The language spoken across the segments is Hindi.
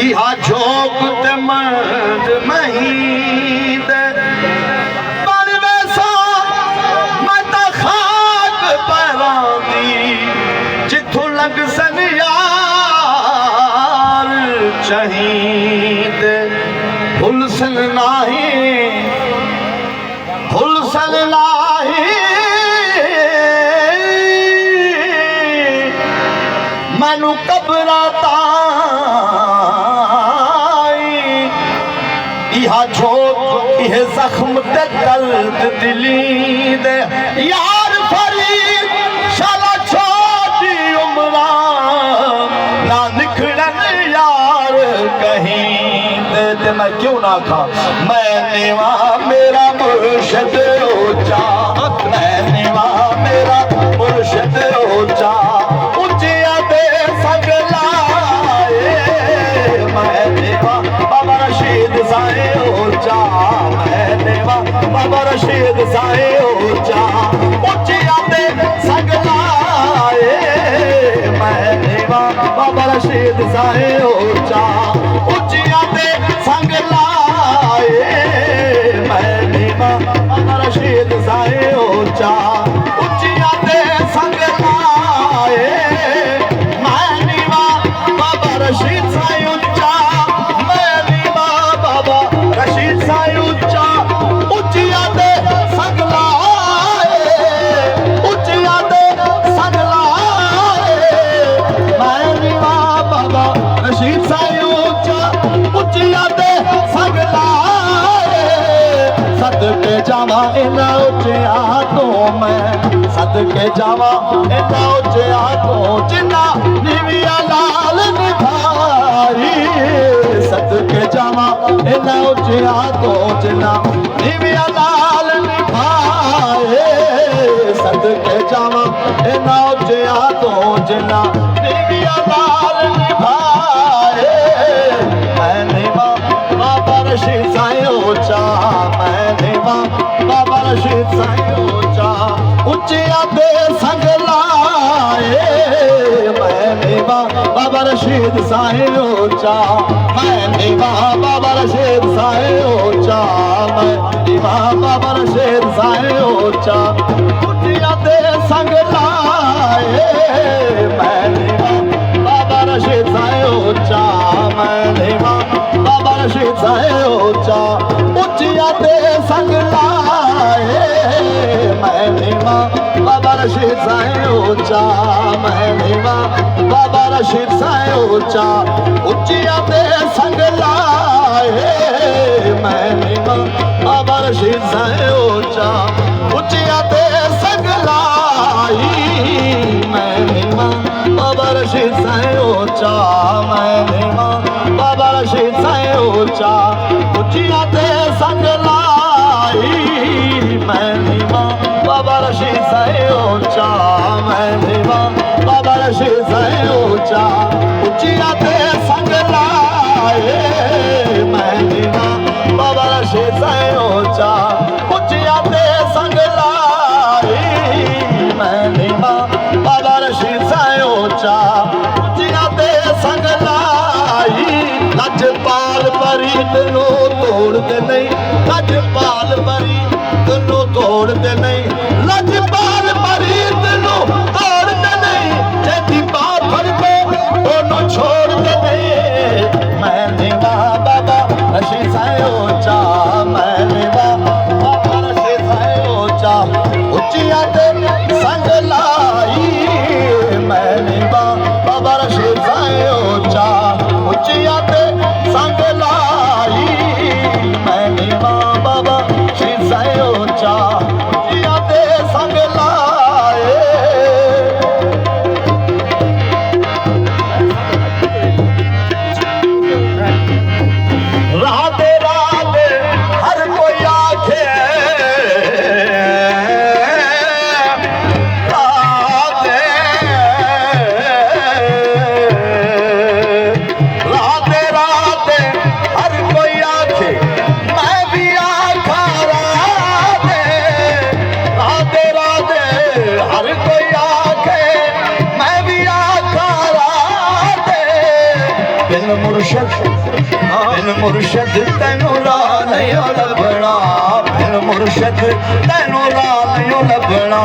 इहा झोक ते मंद महीद बन वैसा मैं ता खाक पैरां दी जिथों लग सन यार शहीद हुलसन नाही मैनू कबरा इहा झोक इह जख्म ते दर्द दिली दे यार फरीद शाला छोटी उम्रा ना निखड़न यार कहीं दे मैं क्यों ना खा मैं नेवा मेरा मुर्शद ऊंचा मैं नेवा मेरा मुर्शद ऊंचा ऊंचिया दे सगलाए मैं नेवा बाबा रशीद साए ऊंचा मैं नेवा बाबा रशीद साए ऊंचा ऊंचिया दे सगलाए मैं नेवा बाबा रशीद साए ऊंचा ऊंचिया दे संगलाए मैं नेवा बाबा रशीद साए ऊंचा ऊंचिया दे संगलाए मैं नेवा बाबा रशीद साए ऊंचा मैं नेवा बाबा रशीद साए ऊंचा ऊंचिया दे संगलाए ऊंचिया दे संगलाए मैं नेवा बाबा रशीद साए ऊंचा ऊंचिया दे संगलाए सदके जावा इन्हां उच्चिया तो मैं सदके जावा इन्हां उच्चिया तो जिन्ना नीविया लाल निभाई सदके जावा इन्हां उच्चिया तो जिन्ना नीविया लाल निभाए सदके जावा इन्हां उच्चिया तो जिन्ना नीविया लाल निभाए मैं नेवा बाबा रशीद साए ऊंचा मैं नेवा बाबा रशीद साए ऊंचा ऊंचिया दे संगलाए मैं नेवा बाबा रशीद साए ऊंचा मैं नेवा बाबा रशीद साए ऊंचा मैं नेवा बाबा रशीद साए ऊंचा ऊंचिया दे संगलाए मैं नेवा बाबा रशीद साए ऊंचा मैं नेवा बाबा रशीद साए ऊंचा ऊंचिया दे संगलाए मैं नेवा बाबा रशीद साए ऊंचा मैं नेवा बाबा रशीद साए ऊंचा ऊंचिया दे संगलाए मैं नेवा बाबा रशीद साए ऊंचा ऊंचिया दे संगलाई मैं नेवा बाबा रशीद साए ऊंचा मैं नेवा बाबा रशीद साए ऊंचा ऊंचिया दे संगलाई मैं नेवा बाबा रशीद साए ऊंचा मैं नेवा बाबा रशीद साए ऊंचा ऊंचिया दे संगलाए मैं नेवा बाबा रशीद साए ऊंचा ऊंचिया दे संगलाई मैं नेवा बाबा रशीद साए ऊंचा ऊंचिया दे संगलाई लजपाल परीत नो तोड़ते नहीं लजपाल परीत नो तोड़ते नहीं लजपाल परीत नो तोड़ते नहीं जेदी बात फड़ते दोनों छोड़ते नहीं मैं नेवा बाबा रशीद साए हर कोई आखे मैं भी आखा राते बिन मुर्शद तैनू राह नहीं लभना बिन मुर्शद तैनू राह नहीं लभना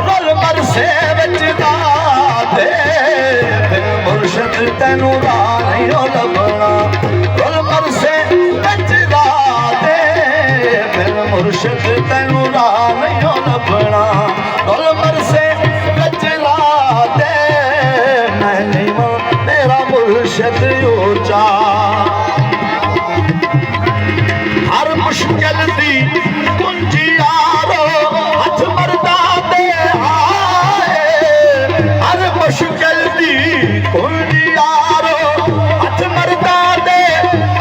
रल मरसे विच दे बिन मुर्शद तैनू राह नहीं लभना रल मरसे विच दे बिन मुर्शद तैनू राह नहीं लभना रल मरसे विच दे मैं नहीं मेरा मुर्शद ऊंचा हर मुश्किल दी कुंजी यारो हथ मरदा दे आए हर मुश्किल दी कुंजी यारो हथ मरदा दे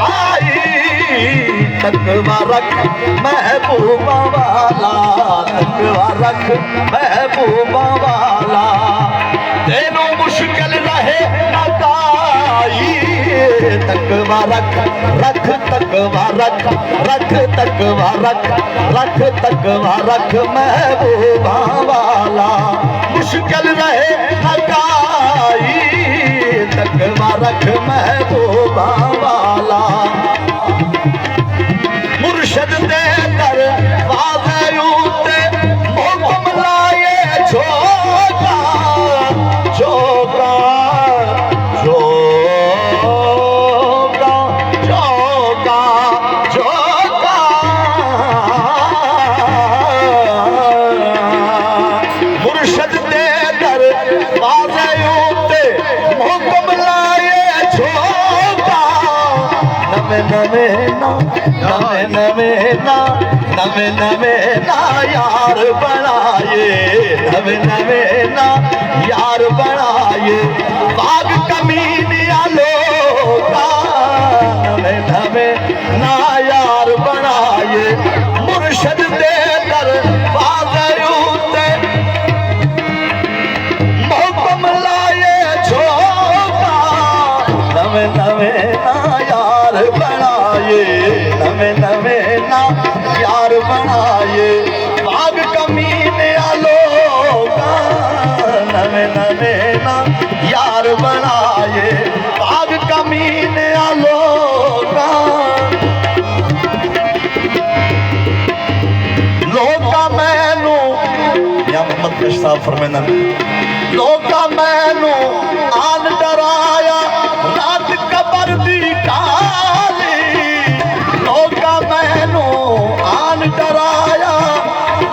आई तकवा रख महबूबा वाला तकवा रख महबूबा वाला तेनों मुश्किल रहे ना काई तकवा रख रख तकवा रख रख तकवा रख रख तकवा रख महबूबा वाला मुश्किल रहे ना काई तकवा रख महबूबा वाला मुर्शद दे दरवाज़े उते हुक्म लाए झोका झोका झोका झोका झोका मुर्शद दे दरवाज़े उते हुक्म लाए झोका नवे नवे ना नवे नवे ना नवे नवे ना यार बनाए नवे नवे ना यार बनाए बाग कमीनिया लोगा नवे नवे ना यार बनाए मुर्शद दे दरवाज़े उते हुक्म लाए झोका नवे नवे ना यार बनाए नवे नवे ना यार बनाए बाग कमीने लोगा नवे नवे ना यार बनाए बाग कमीने लोगा लोगा मैनू या मोहम्मद कश साहब फरमाना लोगा मैनू आन डराया रात कबर दी काली लोगा मैनू आन डराया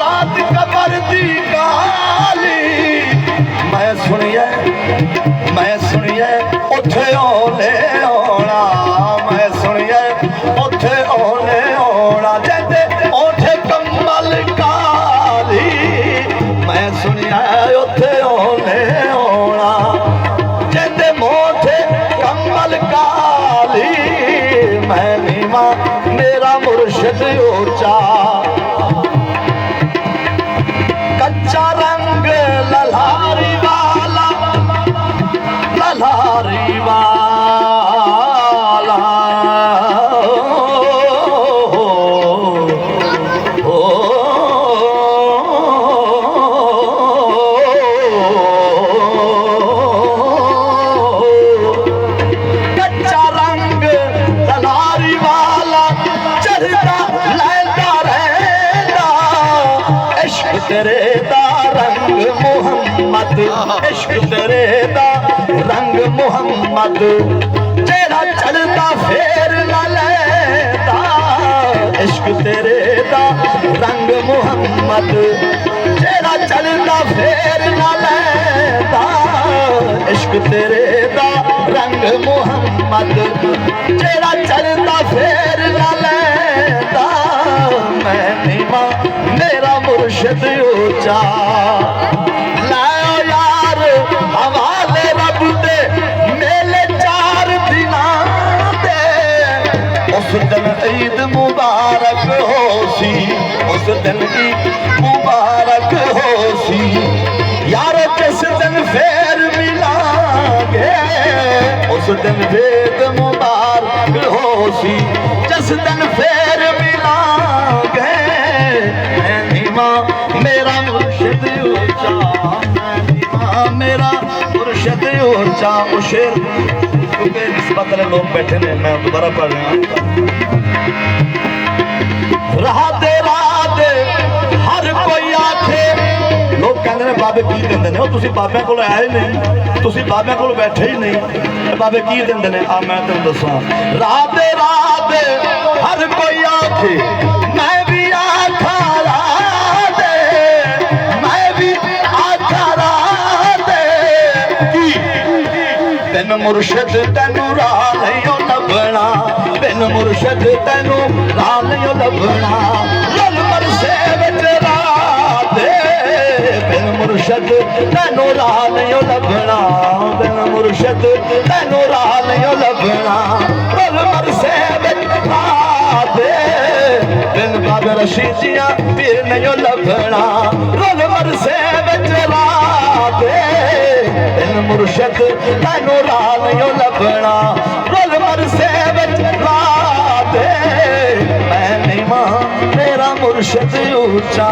रात कबर दी काली मैं सुनिए उथे ओने आना मैं सुनिए उथे ओने आना जैसे उठे कमल काली मैं सुनिया उथे ओने आना जैसे मोठे कमल काली मैं नीवा मेरा मुर्शद ऊंचा कच्चा रंग ललहारी वाला ललहारी वाला कच्चा रंग ललहारी वाला चढ़ता लैता रहता इश्क तेरे दा रंग मुहम्मद इश्क तेरे दा रंग मुहम्मद जेड़ा चढ़ता फेर न लेता इश्क तेरे दा रंग मुहम्मद जेड़ा चढ़ता फेर न लेता इश्क तेरे दा रंग मुहम्मद जेड़ा चढ़ता फेर न लेता मैं नीवा मेरा मुर्शद ऊंचा लाओ यार हवाले रब दे मेले 4 दिना दे उस दिन ईद मुबारक होसी उस दिन ईद मुबारक होसी यार जिस दिन फेर मिलांगे उस दिन वेद मुबारक होसी जिस दिन फेर मिलांगे मैं नीवा मेरा मुर्शिद ऊंचा मेरा मुर्शद ऊंचा। वो शेर क्योंकि निस्बत वाले लोग बैठे ने, मैं दोबारा पढ़ रहा हूँ। राह दे हर कोई आखे, लोग कहते हैं बाबे की देंदे ने, तुसी बाबे कोल आए नहीं, तुसी बाबे कोल बैठे ही नहीं, बाबे की देंदे ने। आ मैं तेन दसा, राह दे हर कोई आखे, मैं भी आखा राह दे, मैं भी आखा राह दे की। बिन मुर्शद तेनू राह नहीं लभना, बिन मुर्शद तेनू राह नहीं लभना। लल मरसे विच राह दे, बिन मुर्शद तेनू राह नहीं लभना, बिन मुर्शद तेनू राह नहीं लभना। लल मरसे विच राह दे, बिन बाबे रशीद जियां पीर नहीं लभना। लल मरसे विच राह दे, बिन मुर्शद तेनू राह नहीं लभना। लल मरसे विच राह दे, मैं नहीं मां मेरा मुर्शद ऊंचा।